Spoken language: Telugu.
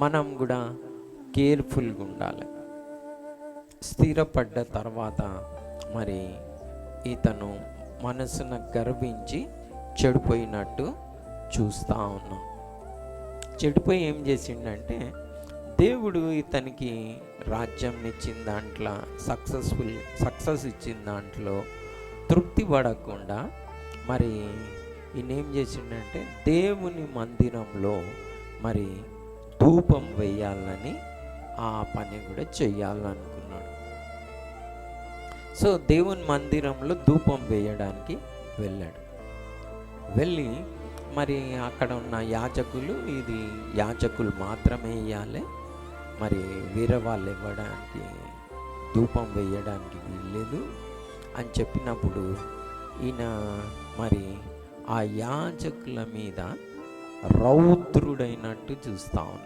మనం కూడా కేర్ఫుల్గా ఉండాలి. స్థిరపడ్డ తర్వాత మరి ఇతను మనసును గర్వించి చెడిపోయినట్టు చూస్తూ ఉన్నాం. చెడిపోయి ఏం చేసిండంటే, దేవుడు ఇతనికి రాజ్యం ఇచ్చిన దాంట్లో, సక్సెస్ ఇచ్చిన దాంట్లో తృప్తి పడకుండా మరి ఈయనేం చేసిండంటే దేవుని మందిరంలో మరి ధూపం వేయాలని ఆ పని కూడా చెయ్యాలనుకున్నాడు. సో దేవుని మందిరంలో ధూపం వేయడానికి వెళ్ళాడు. వెళ్ళి మరి అక్కడ ఉన్న యాజకులు, ఇది యాజకులు మాత్రమే వేయాలి, మరి వేరే వాళ్ళు ఇవ్వడానికి ధూపం వేయడానికి వీల్లేదు అని చెప్పినప్పుడు ఈయన మరి ఆ యాజకుల మీద రౌద్రుడైనట్టు చూస్తూ ఉన్నాం.